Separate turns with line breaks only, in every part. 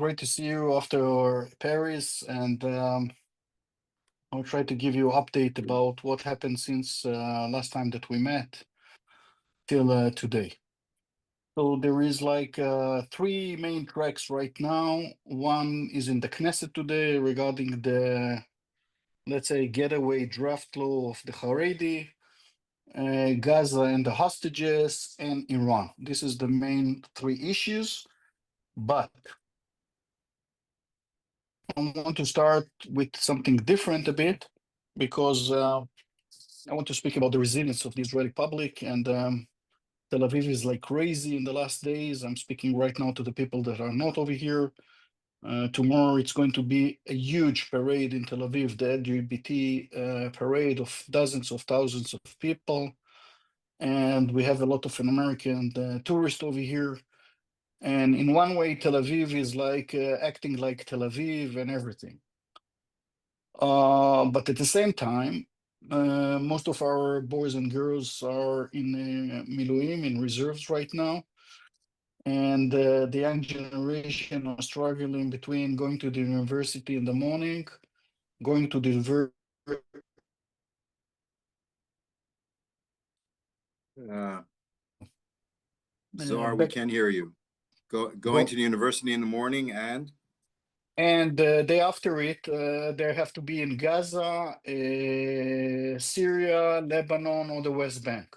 great to see you after Paris, and I'll try to give you an update about what happened since last time that we met till today. So there is like three main tracks right now. One is in the Knesset today regarding the, let's say, getaway draft law of the Haredi, Gaza and the hostages, and Iran. This is the main three issues. But I want to start with something different a bit because I want to speak about the resilience of the Israeli public. And Tel Aviv is like crazy in the last days. I'm speaking right now to the people that are not over here. Tomorrow it's going to be a huge parade in Tel Aviv, the LGBT parade of dozens of thousands of people. And we have a lot of American tourists over here. And in one way, Tel Aviv is like acting like Tel Aviv and everything. But at the same time, most of our boys and girls are in Miluim, in reserves right now. And the young generation are struggling between going to the university in the morning, going to the
Zohar, we can't hear you. Going to the university in the morning and
day after it, they have to be in Gaza, Syria, Lebanon, or the West Bank.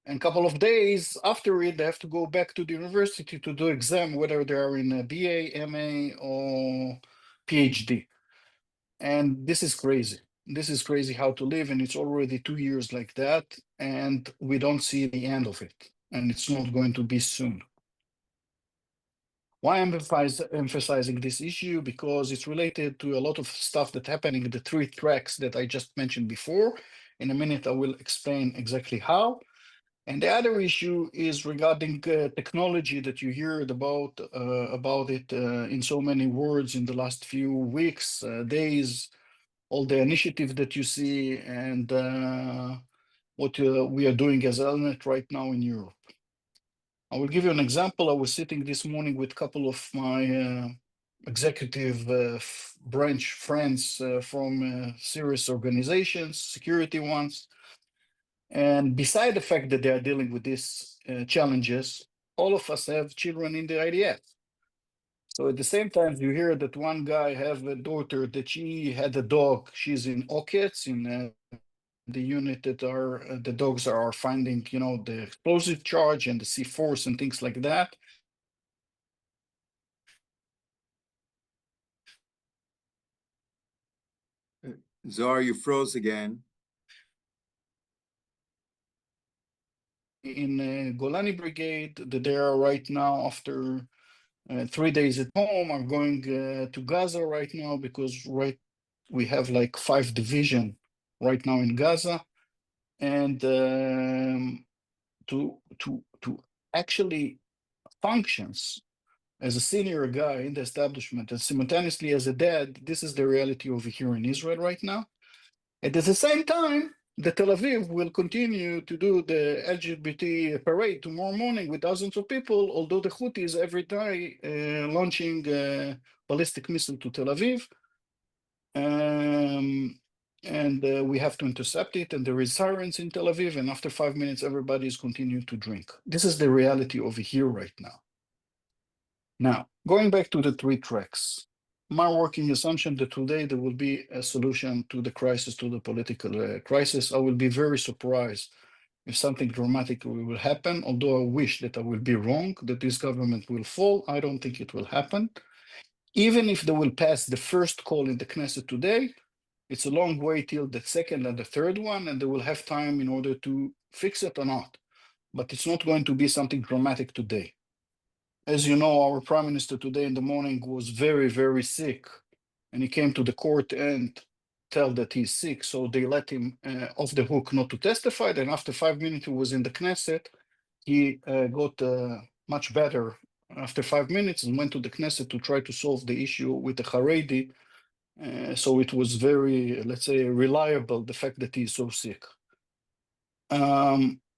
And a couple of days after it, they have to go back to the university to do exam, whether they are in a BA, MA, or PhD. And this is crazy. This is crazy how to live, and it's already 2 years like that, and we don't see the end of it, and it's not going to be soon. Why I'm emphasizing this issue? Because it's related to a lot of stuff that's happening in the three tracks that I just mentioned before. In a minute, I will explain exactly how. And the other issue is regarding technology that you heard about it in so many words in the last few weeks, days, all the initiatives that you see, and what we are doing as ELNET right now in Europe. I will give you an example. I was sitting this morning with a couple of my executive branch friends from serious organizations, security ones. And beside the fact that they are dealing with these challenges, all of us have children in the IDF. So at the same time, you hear that one guy have a daughter that she had a dog. She's in Okets, in the unit that are the dogs are finding, you know, the explosive charge and the C4s and things like that.
Zohar, you froze again.
In Golani Brigade, that they are right now after 3 days at home. I'm going to Gaza right now because we have like 5 division right now in Gaza, and to actually functions as a senior guy in the establishment and simultaneously as a dad, this is the reality over here in Israel right now. And at the same time, the Tel Aviv will continue to do the LGBT parade tomorrow morning with dozens of people, although the Houthis every day launching a ballistic missile to Tel Aviv. And we have to intercept it, and there is sirens in Tel Aviv, and after 5 minutes, everybody is continuing to drink. This is the reality over here right now. Now, going back to the three tracks, my working assumption that today there will be a solution to the crisis, to the political crisis. I will be very surprised if something dramatic will happen, although I wish that I will be wrong, that this government will fall. I don't think it will happen. Even if they will pass the first call in the Knesset today, it's a long way till the second and the third one, and they will have time in order to fix it or not. But it's not going to be something dramatic today. As you know, our prime minister today in the morning was very, very sick, and he came to the court and tell that he's sick. So they let him off the hook not to testify. Then after 5 minutes, he was in the Knesset. He got much better after 5 minutes and went to the Knesset to try to solve the issue with the Haredi. So it was very, let's say, reliable, the fact that he's so sick.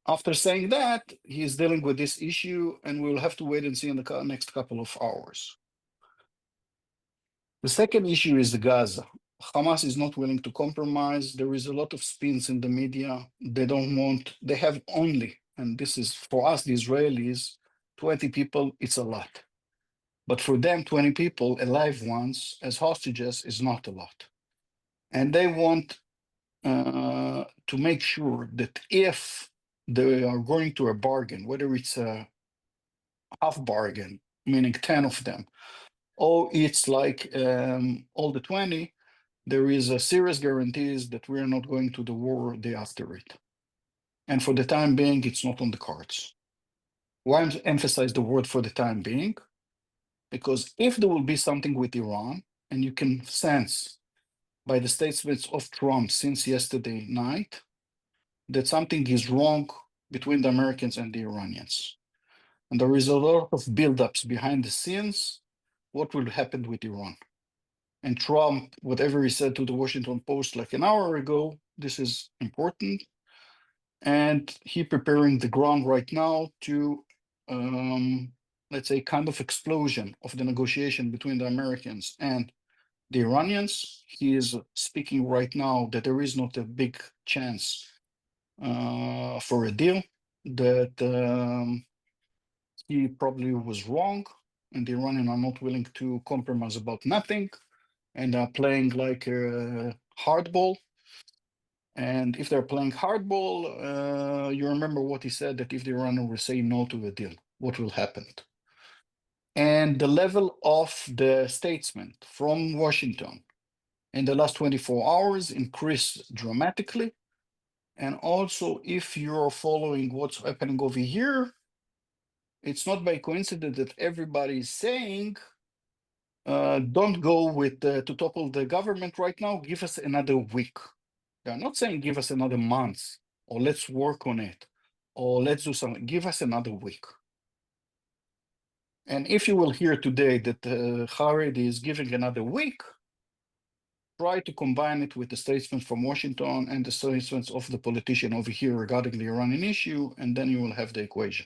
After saying that, he's dealing with this issue, and we'll have to wait and see in the next couple of hours. The second issue is Gaza. Hamas is not willing to compromise. There is a lot of spins in the media. They have only, and this is for us, the Israelis, 20 people, it's a lot. But for them, 20 people, alive ones, as hostages, is not a lot. And they want to make sure that if they are going to a bargain, whether it's a half bargain, meaning 10 of them, or it's like all the 20, there is a serious guarantees that we're not going to the war day after it. And for the time being, it's not on the cards. Why emphasize the word for the time being? Because if there will be something with Iran, and you can sense by the statements of Trump since yesterday night that something is wrong between the Americans and the Iranians. And there is a lot of buildups behind the scenes. What will happen with Iran? And Trump, whatever he said to the Washington Post like an hour ago, this is important. And he preparing the ground right now to, let's say, kind of explosion of the negotiation between the Americans and the Iranians. He is speaking right now that there is not a big chance for a deal, that he probably was wrong, and the Iranians are not willing to compromise about nothing, and are playing like hardball. And if they're playing hardball, you remember what he said, that if the Iranians will say no to the deal, what will happen? And the level of the statesman from Washington in the last 24 hours increased dramatically. And also, if you're following what's happening over here, it's not by coincidence that everybody is saying, don't go with to topple the government right now, give us another week. They're not saying give us another month, or let's work on it, or let's do something, give us another week. And if you will hear today that Haredi is giving another week, try to combine it with the statements from Washington and the statements of the politician over here regarding the Iranian issue, and then you will have the equation.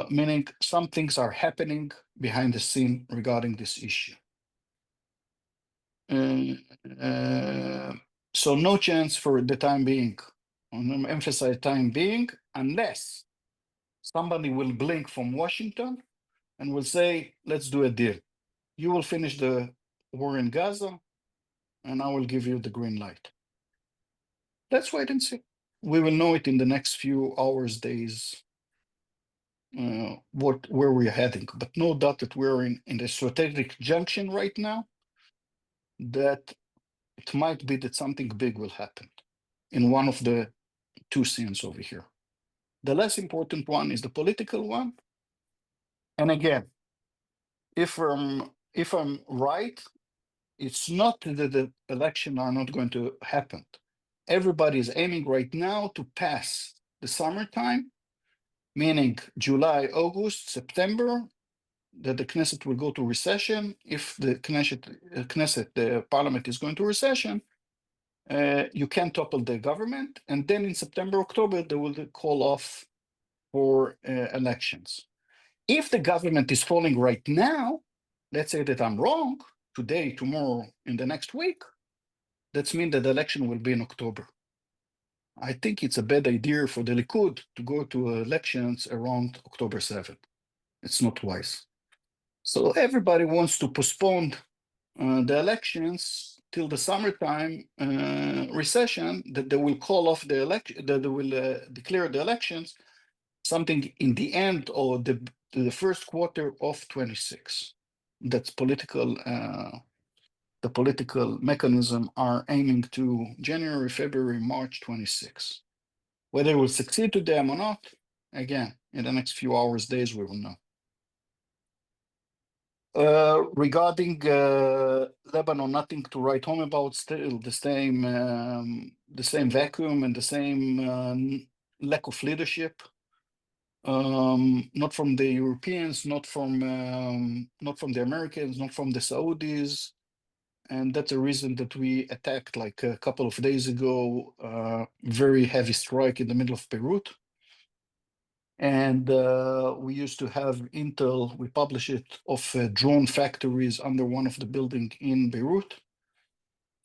Meaning some things are happening behind the scene regarding this issue. So no chance for the time being. I'm emphasize time being, unless somebody will blink from Washington and will say, let's do a deal. You will finish the war in Gaza, and I will give you the green light. Let's wait and see. We will know it in the next few hours, days, where we're heading. But no doubt that we're in the strategic junction right now, that it might be that something big will happen in one of the two scenes over here. The less important one is the political one. And again, if I'm right, it's not that the election are not going to happen. Everybody is aiming right now to pass the summertime, meaning July, August, September, that the Knesset will go to recession. If the Knesset, the parliament is going to recession, you can topple the government. And then in September, October, they will call off for elections. If the government is falling right now, let's say that I'm wrong, today, tomorrow, in the next week, that means that the election will be in October. I think it's a bad idea for the Likud to go to elections around October 7th. It's not wise. So everybody wants to postpone the elections till the summertime recession, that they will call off the election, that they will declare the elections something in the end or the first quarter of 26. That's political. The political mechanism are aiming to January, February, March 26. Whether it will succeed to them or not, again, in the next few hours, days, we will know. Regarding Lebanon, nothing to write home about. Still the same vacuum and the same lack of leadership. Not from the Europeans, not from the Americans, not from the Saudis, and that's a reason that we attacked like a couple of days ago. Very heavy strike in the middle of Beirut. And we used to have intel, we publish it, of drone factories under one of the building in Beirut.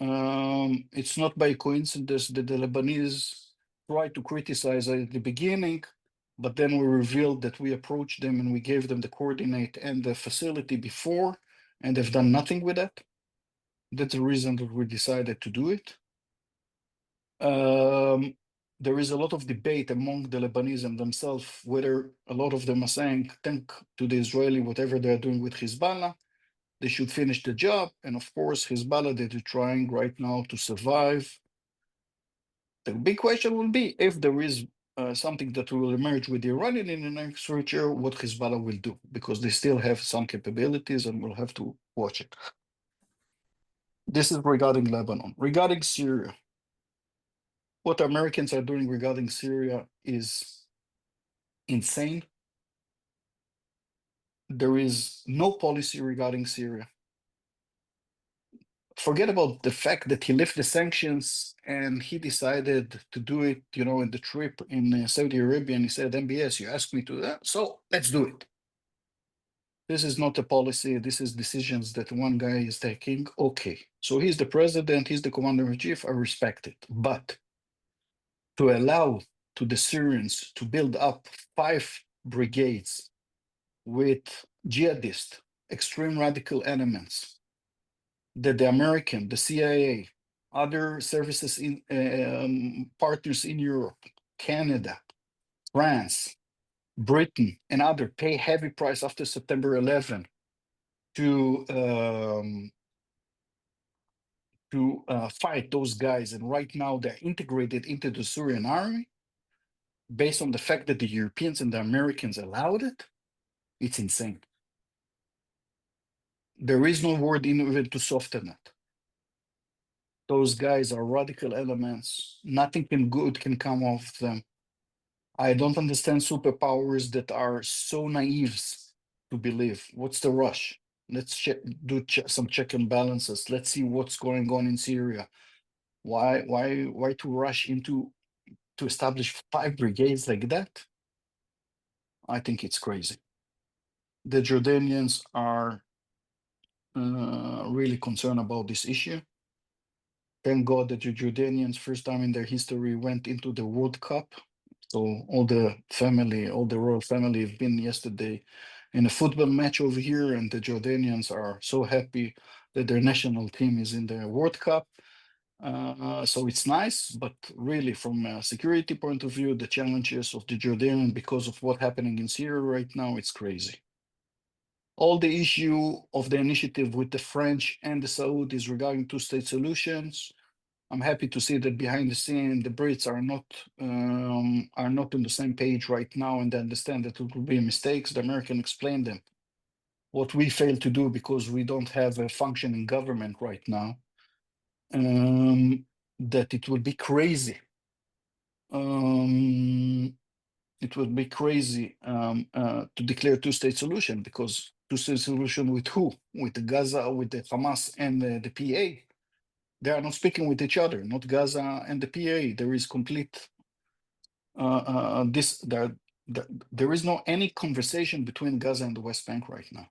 It's not by coincidence that the Lebanese tried to criticize at the beginning, but then we revealed that we approached them and we gave them the coordinate and the facility before, and they've done nothing with that. That's the reason that we decided to do it. There is a lot of debate among the Lebanese and themselves whether a lot of them are saying, thank to the Israeli, whatever they're doing with Hezbollah, they should finish the job. And of course, Hezbollah, they're trying right now to survive. The big question will be if there is something that will emerge with the Iranian in the next future, what Hezbollah will do, because they still have some capabilities and we'll have to watch it. This is regarding Lebanon. Regarding Syria, what Americans are doing regarding Syria is insane. There is no policy regarding Syria. Forget about the fact that he lifted the sanctions and he decided to do it, in the trip in Saudi Arabia, and he said, MBS, you asked me to do that, so let's do it. This is not a policy. This is decisions that one guy is taking. Okay, so he's the president, he's the commander-in-chief, I respect it. But to allow to the Syrians to build up 5 brigades with jihadist, extreme radical elements that the American, the CIA, other services partners in Europe, Canada, France, Britain, and other pay heavy price after September 11 to fight those guys. And right now they're integrated into the Syrian army based on the fact that the Europeans and the Americans allowed it. It's insane. There is no word even to soften it. Those guys are radical elements. Nothing good can come off them. I don't understand superpowers that are so naive to believe. What's the rush? Let's do some check and balances. Let's see what's going on in Syria. Why to rush into to establish 5 brigades like that? I think it's crazy. The Jordanians are really concerned about this issue. Thank God that the Jordanians, first time in their history, went into the World Cup. So all the royal family have been yesterday in a football match over here, and the Jordanians are so happy that their national team is in the World Cup. So it's nice, but really from a security point of view, the challenges of the Jordanian because of what's happening in Syria right now, it's crazy. All the issue of the initiative with the French and the Saudis regarding 2-state solutions, I'm happy to see that behind the scene, the Brits are not on the same page right now, and they understand that it will be mistakes. The American explained them what we failed to do because we don't have a functioning government right now. That it would be crazy. It would be crazy to declare 2-state solution, because 2-state solution with who? With Gaza, with the Hamas and the PA. They are not speaking with each other, not Gaza and the PA. There is complete there is no any conversation between Gaza and the West Bank right now.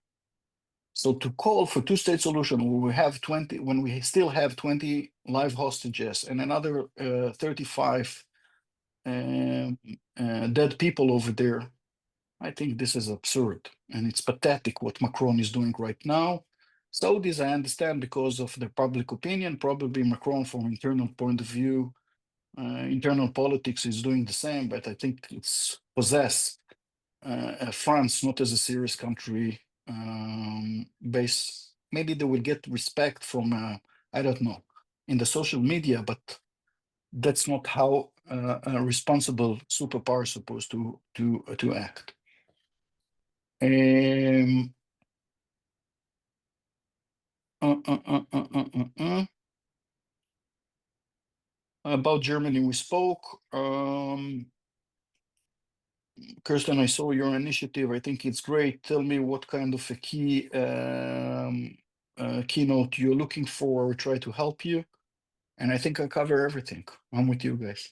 So to call for 2-state solution when we still have 20 live hostages and another 35 dead people over there, I think this is absurd, and it's pathetic what Macron is doing right now. Saudis, I understand because of the public opinion, probably Macron from internal point of view, internal politics is doing the same, but I think it's possess France not as a serious country base. Maybe they will get respect from, I don't know, in the social media, but that's not how a responsible superpower is supposed to act. About Germany, we spoke. Kirsten, I saw your initiative. I think it's great. Tell me what kind of a keynote you're looking for. Try to help you. And I think I cover everything. I'm with you guys.